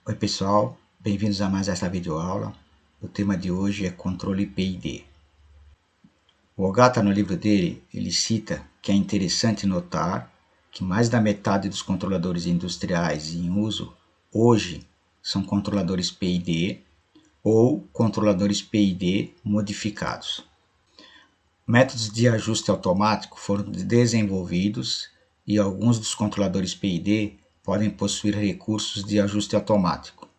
Oi pessoal, bem-vindos a mais esta videoaula. O tema de hoje é controle PID. O Ogata, no livro dele, ele cita que é interessante notar que mais da metade dos controladores industriais em uso hoje são controladores PID ou controladores PID modificados. Métodos de ajuste automático foram desenvolvidos e alguns dos controladores PID podem possuir recursos de ajuste automático.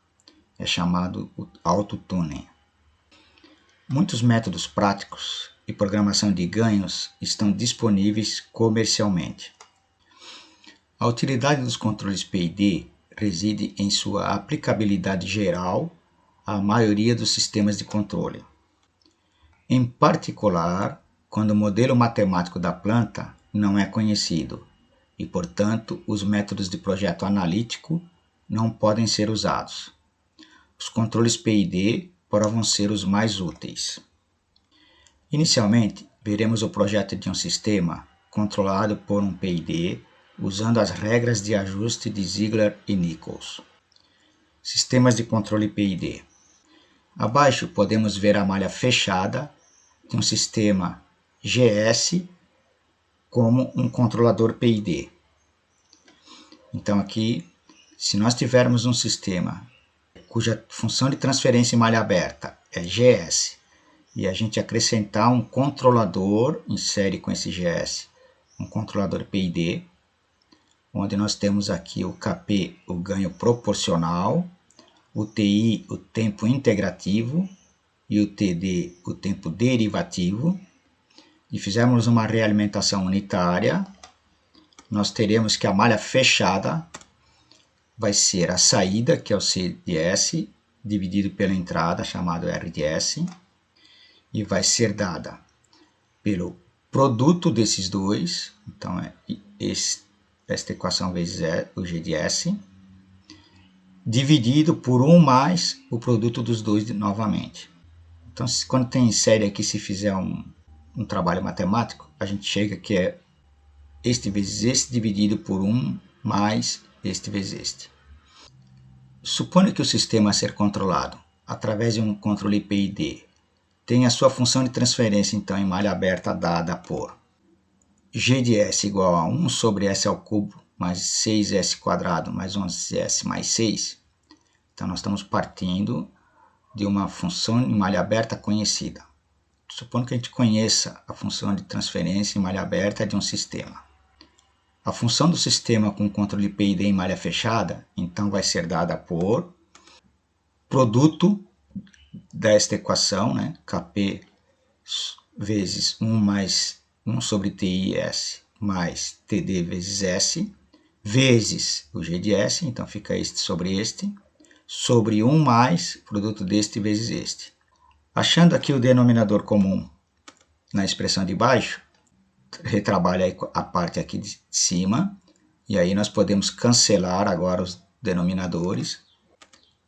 É chamado auto-tuning. Muitos métodos práticos e programação de ganhos estão disponíveis comercialmente. A utilidade dos controles PID reside em sua aplicabilidade geral à maioria dos sistemas de controle. Em particular, quando o modelo matemático da planta não é conhecido e, portanto, os métodos de projeto analítico não podem ser usados. Os controles PID provam ser os mais úteis. Inicialmente, veremos o projeto de um sistema controlado por um PID usando as regras de ajuste de Ziegler e Nichols. Sistemas de controle PID. Abaixo podemos ver a malha fechada de um sistema GS como um controlador PID. Então aqui, se nós tivermos um sistema cuja função de transferência em malha aberta é GS e a gente acrescentar um controlador em série com esse GS, um controlador PID, onde nós temos aqui o KP, o ganho proporcional, o TI, o tempo integrativo, e o TD, o tempo derivativo, e fizermos uma realimentação unitária, nós teremos que a malha fechada vai ser a saída, que é o CDS, dividido pela entrada, chamado RDS, e vai ser dada pelo produto desses dois, então é esta equação vezes o GDS, dividido por 1 mais o produto dos dois novamente. Então, quando tem série aqui, se fizer um trabalho matemático, a gente chega que é este vezes este dividido por 1 mais este vezes este. Supondo que o sistema a ser controlado através de um controle PID tem a sua função de transferência, então, em malha aberta dada por G de S igual a 1 sobre S ao cubo mais 6S quadrado mais 11S mais 6. Então, nós estamos partindo de uma função em malha aberta conhecida. Supondo que a gente conheça a função de transferência em malha aberta de um sistema. A função do sistema com controle PID em malha fechada, então, vai ser dada por produto desta equação, né? KP vezes 1 mais 1 sobre TIS mais TD vezes S, vezes o G de S, então fica este sobre este, sobre 1 mais produto deste vezes este. Achando aqui o denominador comum na expressão de baixo, retrabalha a parte aqui de cima, e aí nós podemos cancelar agora os denominadores,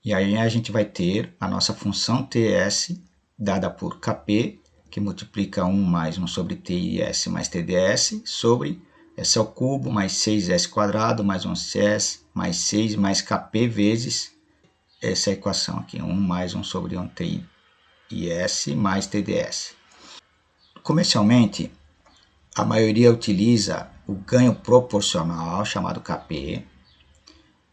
e aí a gente vai ter a nossa função TS dada por KP, que multiplica 1 mais 1 sobre TIS mais TDS, sobre S ao cubo mais 6S quadrado mais 11S mais 6 mais KP vezes essa equação aqui, 1 mais 1 sobre 1 TIS mais TDS. Comercialmente, a maioria utiliza o ganho proporcional, chamado KP,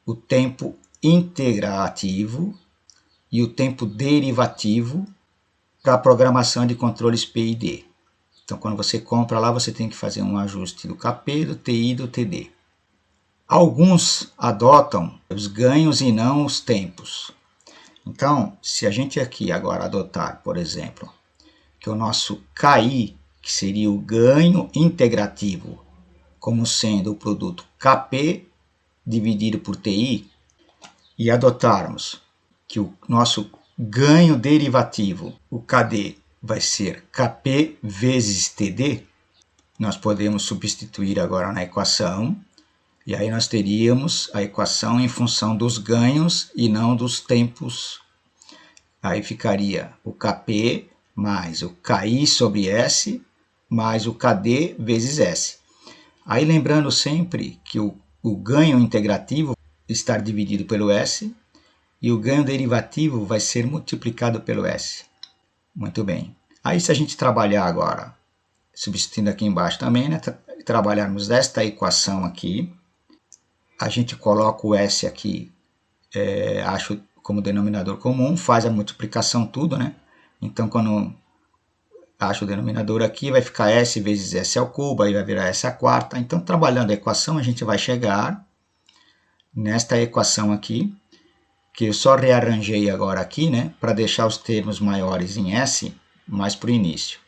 o tempo integrativo e o tempo derivativo para a programação de controles PID. Então, quando você compra lá, você tem que fazer um ajuste do KP, do TI e do TD. Alguns adotam os ganhos e não os tempos. Então, se a gente aqui agora adotar, por exemplo, que o nosso KI, que seria o ganho integrativo, como sendo o produto KP dividido por TI, e adotarmos que o nosso ganho derivativo, o KD, vai ser KP vezes TD, nós podemos substituir agora na equação, e aí nós teríamos a equação em função dos ganhos e não dos tempos. Aí ficaria o KP mais o KI sobre S mais o KD vezes S. Aí lembrando sempre que o ganho integrativo está dividido pelo S e o ganho derivativo vai ser multiplicado pelo S. Muito bem. Aí se a gente trabalhar agora, substituindo aqui embaixo também, né, trabalharmos esta equação aqui, a gente coloca o S aqui, acho como denominador comum, faz a multiplicação tudo, né? Então quando acho o denominador aqui, vai ficar S vezes S ao cubo, aí vai virar S à quarta. Então trabalhando a equação, a gente vai chegar nesta equação aqui, que eu só rearranjei agora aqui, né, para deixar os termos maiores em S, mais para o início.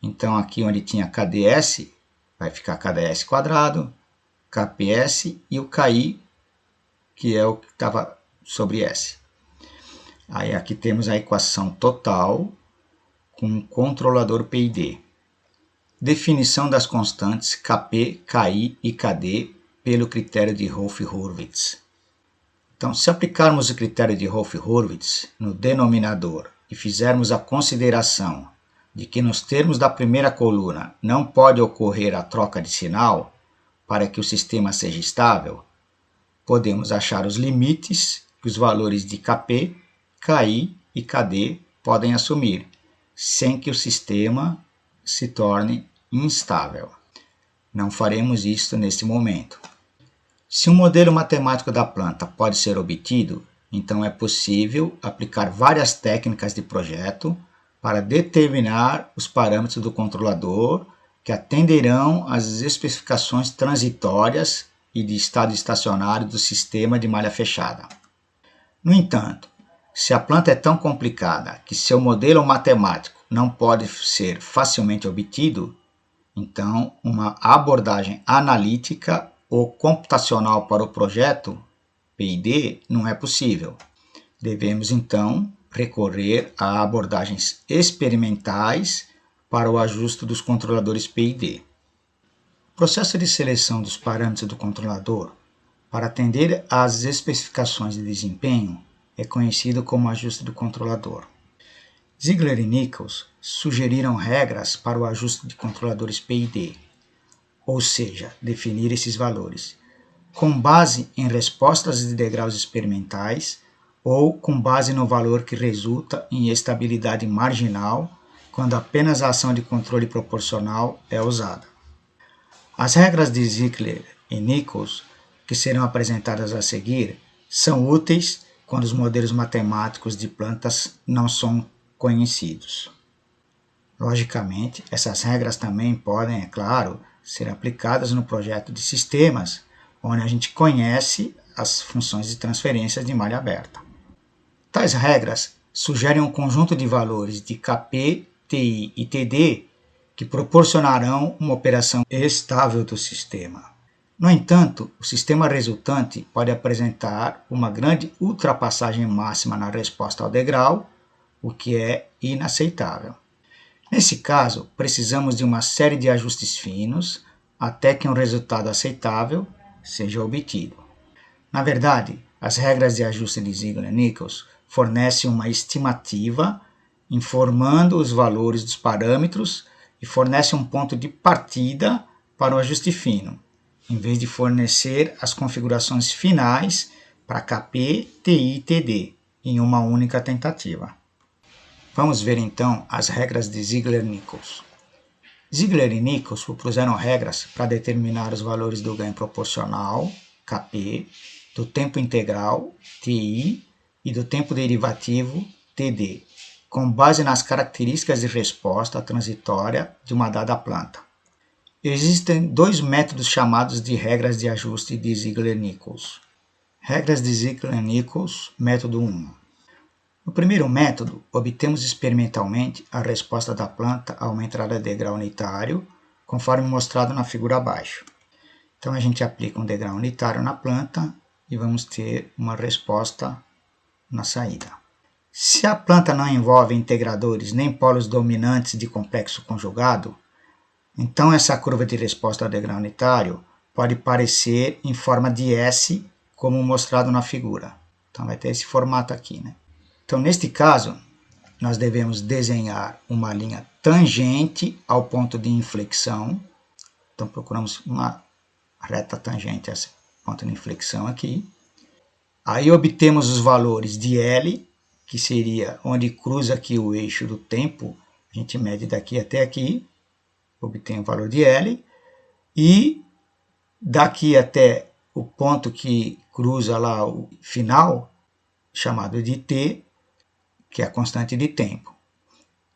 Então aqui onde tinha KdS, vai ficar KdS quadrado, KPS e o KI, que é o que estava sobre S. Aí aqui temos a equação total com o controlador PID. Definição das constantes Kp, Ki e Kd pelo critério de Hopf-Hurwitz. Então, se aplicarmos o critério de Hopf-Hurwitz no denominador e fizermos a consideração de que nos termos da primeira coluna não pode ocorrer a troca de sinal para que o sistema seja estável, podemos achar os limites que os valores de Kp, Ki e Kd podem assumir, sem que o sistema se torne instável. Não faremos isto neste momento. Se um modelo matemático da planta pode ser obtido, então é possível aplicar várias técnicas de projeto para determinar os parâmetros do controlador que atenderão às especificações transitórias e de estado estacionário do sistema de malha fechada. No entanto, se a planta é tão complicada que seu modelo matemático não pode ser facilmente obtido, então uma abordagem analítica ou computacional para o projeto PID não é possível. Devemos então recorrer a abordagens experimentais para o ajuste dos controladores PID. O processo de seleção dos parâmetros do controlador para atender às especificações de desempenho é conhecido como ajuste do controlador. Ziegler e Nichols sugeriram regras para o ajuste de controladores PID, ou seja, definir esses valores, com base em respostas de degraus experimentais ou com base no valor que resulta em estabilidade marginal quando apenas a ação de controle proporcional é usada. As regras de Ziegler e Nichols, que serão apresentadas a seguir, são úteis quando os modelos matemáticos de plantas não são conhecidos. Logicamente, essas regras também podem, é claro, ser aplicadas no projeto de sistemas, onde a gente conhece as funções de transferência de malha aberta. Tais regras sugerem um conjunto de valores de Kp, Ti e Td que proporcionarão uma operação estável do sistema. No entanto, o sistema resultante pode apresentar uma grande ultrapassagem máxima na resposta ao degrau, o que é inaceitável. Nesse caso, precisamos de uma série de ajustes finos até que um resultado aceitável seja obtido. Na verdade, as regras de ajuste de Ziegler e Nichols fornecem uma estimativa informando os valores dos parâmetros e fornecem um ponto de partida para o ajuste fino, em vez de fornecer as configurações finais para Kp, Ti e Td em uma única tentativa. Vamos ver então as regras de Ziegler e Nichols. Ziegler e Nichols propuseram regras para determinar os valores do ganho proporcional, Kp, do tempo integral, Ti, e do tempo derivativo, Td, com base nas características de resposta transitória de uma dada planta. Existem dois métodos chamados de regras de ajuste de Ziegler e Nichols. Regras de Ziegler e Nichols, método 1. No primeiro método, obtemos experimentalmente a resposta da planta a uma entrada de degrau unitário, conforme mostrado na figura abaixo. Então a gente aplica um degrau unitário na planta e vamos ter uma resposta na saída. Se a planta não envolve integradores nem polos dominantes de complexo conjugado, então essa curva de resposta ao degrau unitário pode parecer em forma de S, como mostrado na figura. Então vai ter esse formato aqui, né? Então, neste caso, nós devemos desenhar uma linha tangente ao ponto de inflexão. Então, procuramos uma reta tangente a esse ponto de inflexão aqui. Aí obtemos os valores de L, que seria onde cruza aqui o eixo do tempo. A gente mede daqui até aqui, obtém o valor de L. E daqui até o ponto que cruza lá o final, chamado de T, que é a constante de tempo.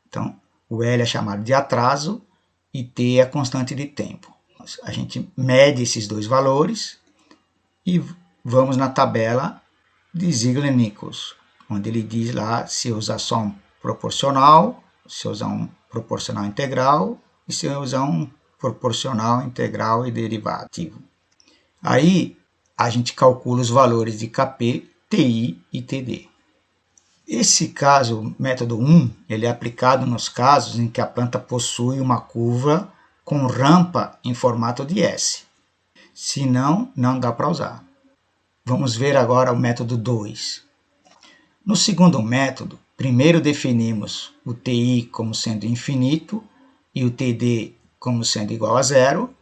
Então, o L é chamado de atraso e T é a constante de tempo. A gente mede esses dois valores e vamos na tabela de Ziegler-Nichols, onde ele diz lá se usar só um proporcional, se usar um proporcional integral e se usar um proporcional integral e derivativo. Aí a gente calcula os valores de Kp, Ti e Td. Esse caso, o método 1, ele é aplicado nos casos em que a planta possui uma curva com rampa em formato de S. Se não, não dá para usar. Vamos ver agora o método 2. No segundo método, primeiro definimos o Ti como sendo infinito e o Td como sendo igual a zero,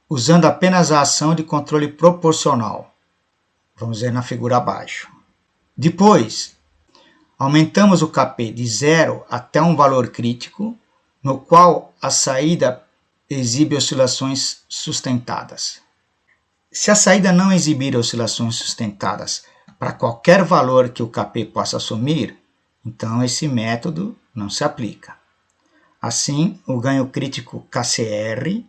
usando apenas a ação de controle proporcional. Vamos ver na figura abaixo. Depois, aumentamos o Kp de 0 até um valor crítico, no qual a saída exibe oscilações sustentadas. Se a saída não exibir oscilações sustentadas para qualquer valor que o Kp possa assumir, então esse método não se aplica. Assim, o ganho crítico KCR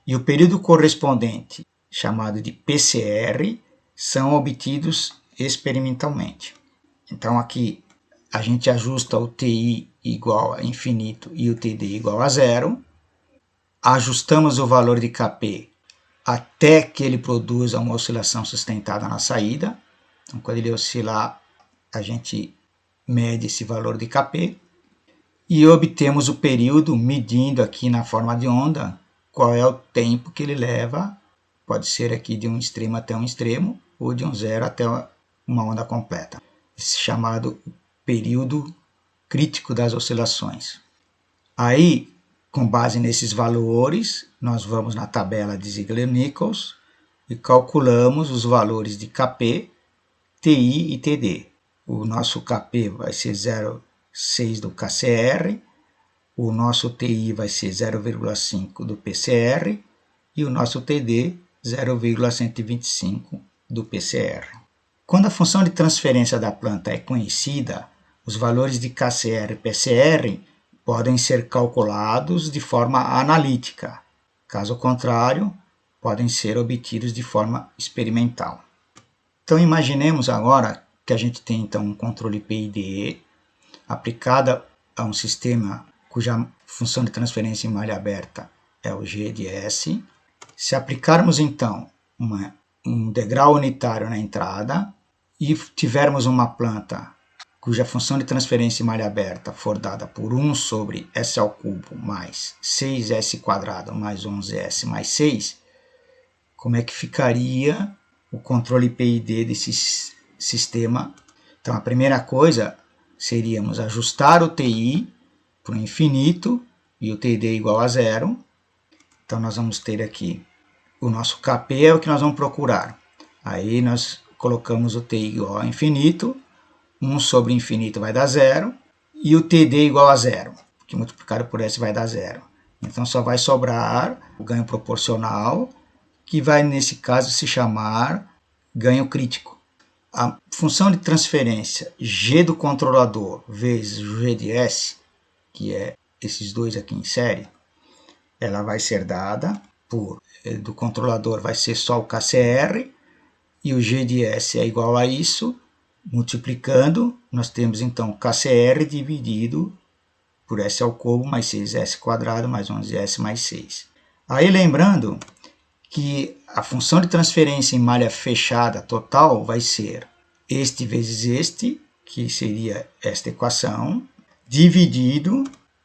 e o período correspondente, chamado de PCR, são obtidos experimentalmente. Então aqui a gente ajusta o Ti igual a infinito e o Td igual a zero, ajustamos o valor de Kp até que ele produza uma oscilação sustentada na saída. Então, quando ele oscilar, a gente mede esse valor de Kp e obtemos o período medindo aqui na forma de onda qual é o tempo que ele leva, pode ser aqui de um extremo até um extremo ou de um zero até uma onda completa. Esse chamado período crítico das oscilações. Aí, com base nesses valores, nós vamos na tabela de Ziegler-Nichols e calculamos os valores de Kp, Ti e Td. O nosso Kp vai ser 0,6 do KCR, o nosso Ti vai ser 0,5 do PCR e o nosso Td 0,125 do PCR. Quando a função de transferência da planta é conhecida, os valores de KCR e PCR podem ser calculados de forma analítica. Caso contrário, podem ser obtidos de forma experimental. Então, imaginemos agora que a gente tem então, um controle PIDE aplicado a um sistema cuja função de transferência em malha aberta é o G de S. Se aplicarmos então um degrau unitário na entrada e tivermos uma planta cuja função de transferência em malha aberta for dada por 1 sobre S ao cubo mais 6S² mais 11S mais 6, como é que ficaria o controle PID desse sistema? Então, a primeira coisa seríamos ajustar o Ti para o infinito e o Td igual a zero. Então, nós vamos ter aqui o nosso Kp é o que nós vamos procurar. Aí, nós colocamos o Ti igual a infinito, 1 sobre infinito vai dar zero, e o Td igual a zero, que multiplicado por S vai dar zero. Então, só vai sobrar o ganho proporcional, que vai, nesse caso, se chamar ganho crítico. A função de transferência G do controlador vezes G de S, que é esses dois aqui em série, ela vai ser dada por, do controlador vai ser só o KCR, e o G de S é igual a isso. Multiplicando, nós temos então KCR dividido por S ao cubo mais 6S² mais 11S mais 6. Aí lembrando que a função de transferência em malha fechada total vai ser este vezes este, que seria esta equação, dividido,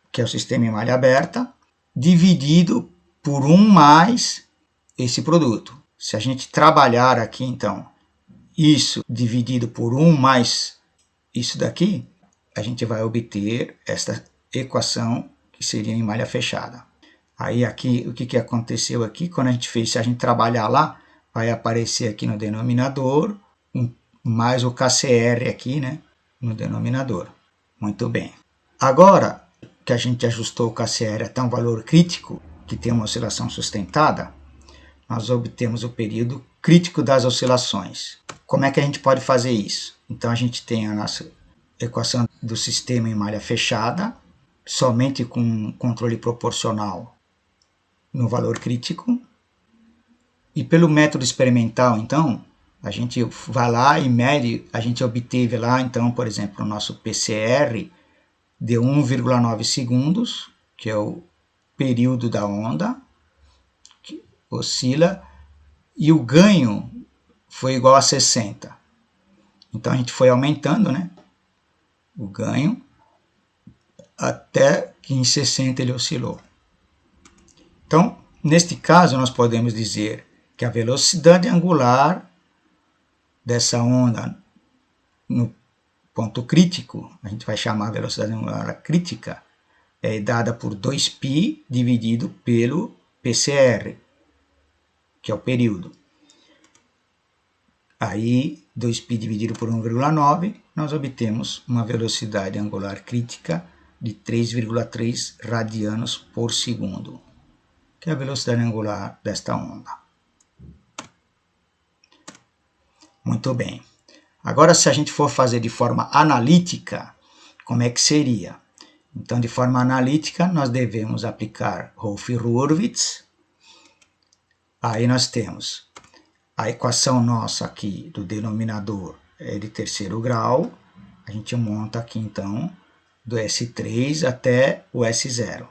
que é o sistema em malha aberta, dividido por 1 mais esse produto. Se a gente trabalhar aqui, então, isso dividido por 1 mais isso daqui, a gente vai obter esta equação que seria em malha fechada. Aí aqui, o que aconteceu aqui, quando a gente fez, se a gente trabalhar lá, vai aparecer aqui no denominador, mais o KCR aqui, né, no denominador. Muito bem. Agora que a gente ajustou o KCR até um valor crítico, que tem uma oscilação sustentada, nós obtemos o período crítico das oscilações. Como é que a gente pode fazer isso? Então a gente tem a nossa equação do sistema em malha fechada, somente com controle proporcional no valor crítico. E pelo método experimental, então, a gente vai lá e mede, a gente obteve lá, então, por exemplo, o nosso PCR deu 1,9 segundos, que é o período da onda, que oscila, e o ganho foi igual a 60. Então a gente foi aumentando, né, o ganho, até que em 60 ele oscilou. Então, neste caso, nós podemos dizer que a velocidade angular dessa onda no ponto crítico, a gente vai chamar a velocidade angular crítica, é dada por 2π dividido pelo PCR, que é o período. Aí, 2π dividido por 1,9, nós obtemos uma velocidade angular crítica de 3,3 radianos por segundo, que é a velocidade angular desta onda. Muito bem. Agora, se a gente for fazer de forma analítica, como é que seria? Então, de forma analítica, nós devemos aplicar Hopf-Hurwitz. Aí nós temos a equação nossa aqui do denominador é de terceiro grau. A gente monta aqui, então, do S3 até o S0.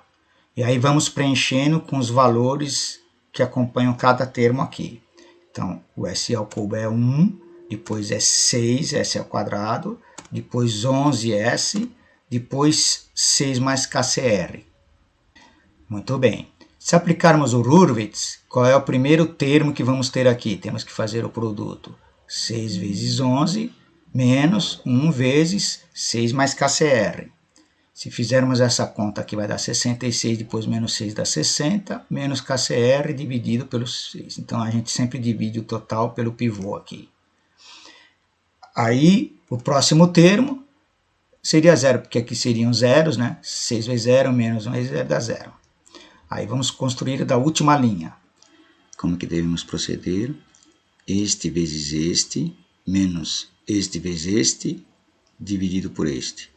E aí vamos preenchendo com os valores que acompanham cada termo aqui. Então, o S ao cubo é 1, depois é 6, S ao quadrado, depois 11S, depois 6 mais KCR. Muito bem. Se aplicarmos o Hurwitz, qual é o primeiro termo que vamos ter aqui? Temos que fazer o produto 6 vezes 11 menos 1 vezes 6 mais KCR. Se fizermos essa conta aqui, vai dar 66, depois menos 6 dá 60, menos KCR dividido pelo 6. Então, a gente sempre divide o total pelo pivô aqui. Aí, o próximo termo seria zero, porque aqui seriam zeros, né? 6 vezes 0 menos 1 vezes 0 dá 0. Aí, vamos construir da última linha. Como que devemos proceder? Este vezes este, menos este vezes este, dividido por este.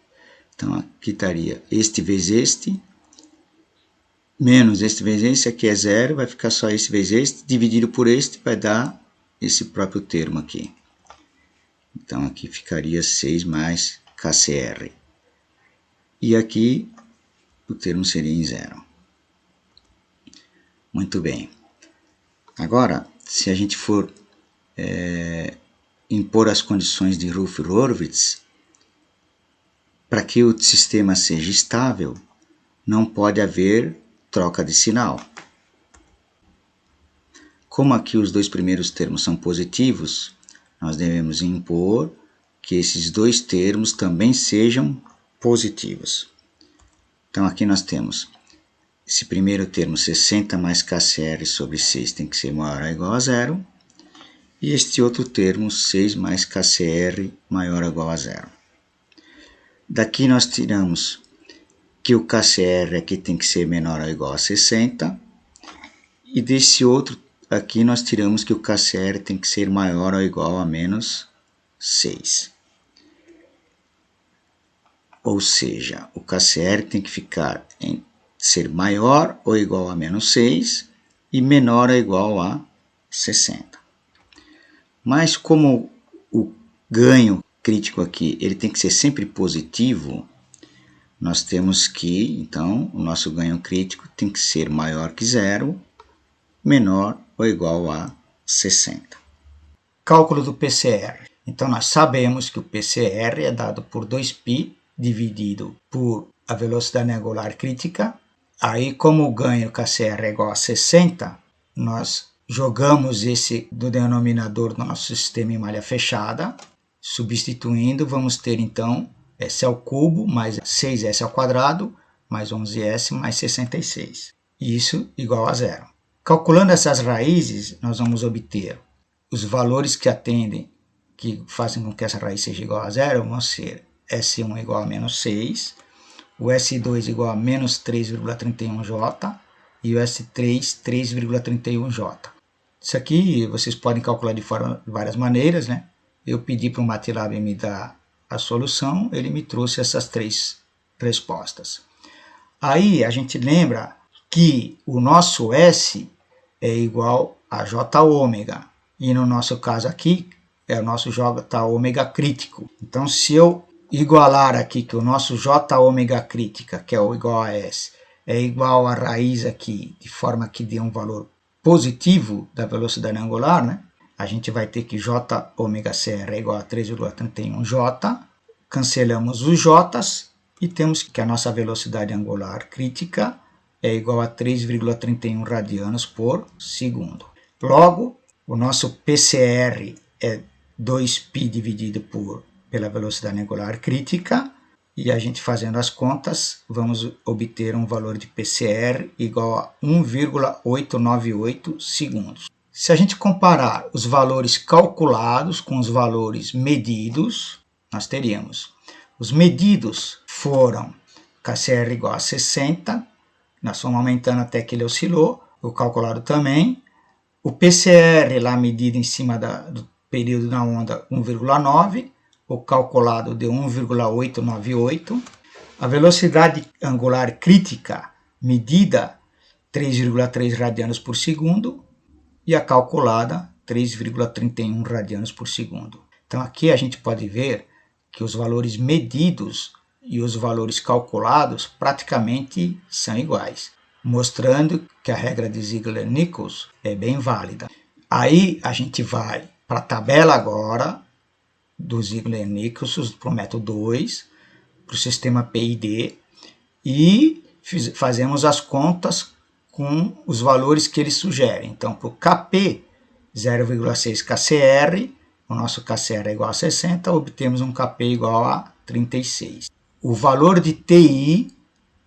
Então, aqui estaria este vezes este, menos este vezes este, aqui é zero, vai ficar só este vezes este, dividido por este, vai dar esse próprio termo aqui. Então, aqui ficaria 6 mais KCR. E aqui, o termo seria em zero. Muito bem. Agora, se a gente for impor as condições de Hopf-Hurwitz, para que o sistema seja estável, não pode haver troca de sinal. Como aqui os dois primeiros termos são positivos, nós devemos impor que esses dois termos também sejam positivos. Então aqui nós temos esse primeiro termo, 60 mais KCR sobre 6 tem que ser maior ou igual a zero. E este outro termo, 6 mais KCR maior ou igual a zero. Daqui nós tiramos que o KCR aqui tem que ser menor ou igual a 60. E desse outro aqui nós tiramos que o KCR tem que ser maior ou igual a menos 6. Ou seja, o KCR tem que ficar em ser maior ou igual a menos 6 e menor ou igual a 60. Mas como o ganho crítico aqui ele tem que ser sempre positivo, nós temos que, então, o nosso ganho crítico tem que ser maior que zero, menor ou igual a 60. Cálculo do PCR. Então, nós sabemos que o PCR é dado por 2π dividido por a velocidade angular crítica. Aí, como o ganho KCR é igual a 60, nós jogamos esse do denominador do nosso sistema em malha fechada. Substituindo, vamos ter, então, S ao cubo mais 6S ao quadrado mais 11S mais 66. Isso igual a zero. Calculando essas raízes, nós vamos obter os valores que atendem, que fazem com que essa raiz seja igual a zero, vão ser S1 igual a menos 6, o S2 igual a menos 3,31J e o S3, 3,31J. Isso aqui vocês podem calcular de várias maneiras, né? Eu pedi para o MATLAB me dar a solução, ele me trouxe essas três respostas. Aí a gente lembra que o nosso S é igual a J ômega, e no nosso caso aqui é o nosso J ômega crítico. Então, se eu igualar aqui que o nosso J ômega crítica, que é o igual a S, é igual a raiz aqui, de forma que dê um valor positivo da velocidade angular, né? A gente vai ter que J ômega CR é igual a 3,31J, cancelamos os J's e temos que a nossa velocidade angular crítica é igual a 3,31 radianos por segundo. Logo, o nosso PCR é 2π dividido pela velocidade angular crítica, e a gente fazendo as contas, vamos obter um valor de PCR igual a 1,898 segundos. Se a gente comparar os valores calculados com os valores medidos, nós teríamos: os medidos foram KCR igual a 60, nós fomos aumentando até que ele oscilou, o calculado também. O PCR lá medido em cima do período da onda 1,9, o calculado deu 1,898. A velocidade angular crítica medida 3,3 radianos por segundo e a calculada 3,31 radianos por segundo. Então aqui a gente pode ver que os valores medidos e os valores calculados praticamente são iguais, mostrando que a regra de Ziegler-Nichols é bem válida. Aí a gente vai para a tabela agora do Ziegler-Nichols para o método 2, para o sistema PID, e fazemos as contas com os valores que ele sugere. Então, para o KP, 0,6 KCR, o nosso KCR é igual a 60, obtemos um KP igual a 36. O valor de TI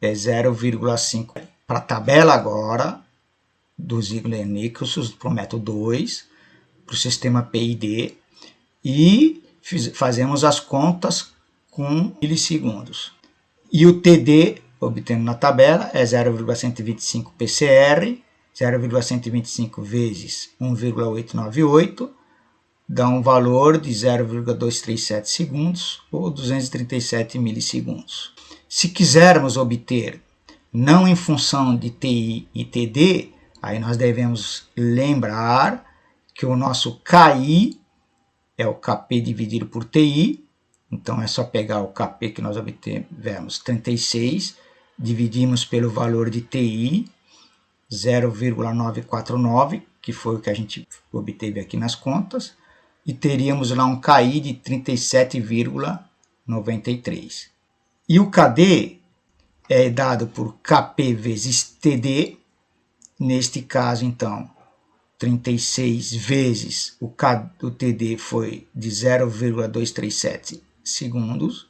é 0,5. Para a tabela agora do Ziegler-Nichols para o método 2, para o sistema PID, e fazemos as contas com milissegundos. E o TD, obtemos na tabela, é 0,125 PCR, 0,125 vezes 1,898, dá um valor de 0,237 segundos, ou 237 milissegundos. Se quisermos obter, não em função de TI e TD, aí nós devemos lembrar que o nosso KI é o KP dividido por TI, então é só pegar o KP que nós obtivemos, 36, dividimos pelo valor de TI, 0,949, que foi o que a gente obteve aqui nas contas, e teríamos lá um KI de 37,93. E o KD é dado por KP vezes TD, neste caso, então, 36 vezes o TD foi de 0,237 segundos,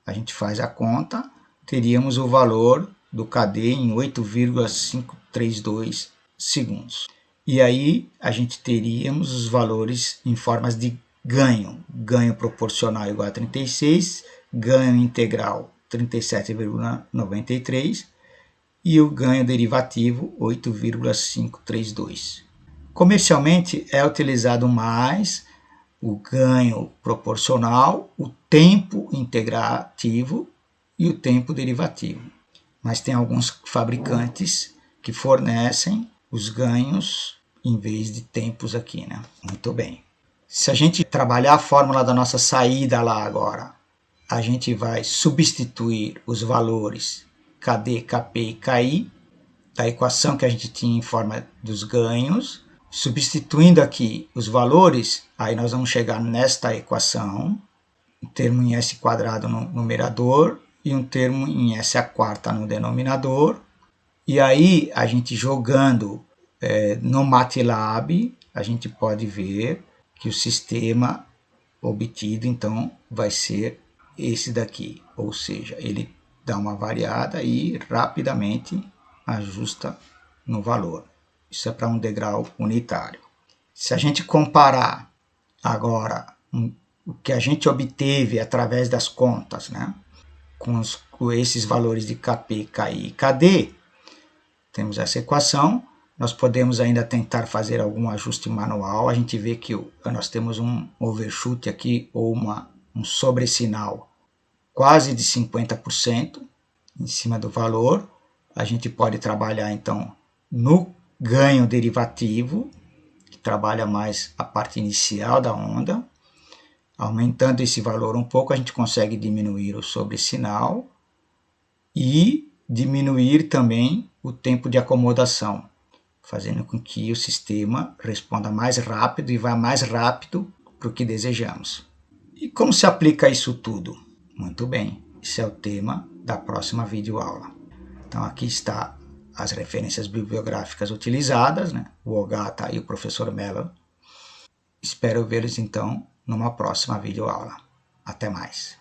a gente faz a conta, teríamos o valor do KD em 8,532 segundos. E aí a gente teríamos os valores em formas de ganho. Ganho proporcional igual a 36, ganho integral 37,93 e o ganho derivativo 8,532. Comercialmente é utilizado mais o ganho proporcional, o tempo integrativo e o tempo derivativo. Mas tem alguns fabricantes que fornecem os ganhos em vez de tempos aqui, né? Muito bem. Se a gente trabalhar a fórmula da nossa saída lá agora, a gente vai substituir os valores KD, KP e KI da equação que a gente tinha em forma dos ganhos. Substituindo aqui os valores, aí nós vamos chegar nesta equação, um termo em S quadrado no numerador e um termo em S a quarta no denominador. E aí, a gente jogando no MATLAB, a gente pode ver que o sistema obtido, então, vai ser esse daqui, ou seja, ele dá uma variada e rapidamente ajusta no valor. Isso é para um degrau unitário. Se a gente comparar agora o que a gente obteve através das contas, né, com esses valores de KP, KI e KD, temos essa equação. Nós podemos ainda tentar fazer algum ajuste manual. A gente vê que nós temos um overshoot aqui, ou um sobressinal quase de 50% em cima do valor. A gente pode trabalhar então no ganho derivativo, que trabalha mais a parte inicial da onda. Aumentando esse valor um pouco, a gente consegue diminuir o sobressinal e diminuir também o tempo de acomodação, fazendo com que o sistema responda mais rápido e vá mais rápido para o que desejamos. E como se aplica isso tudo? Muito bem, esse é o tema da próxima videoaula. Então aqui está as referências bibliográficas utilizadas, né? O Ogata e o professor Mellon. Espero vê-los então numa próxima videoaula. Até mais.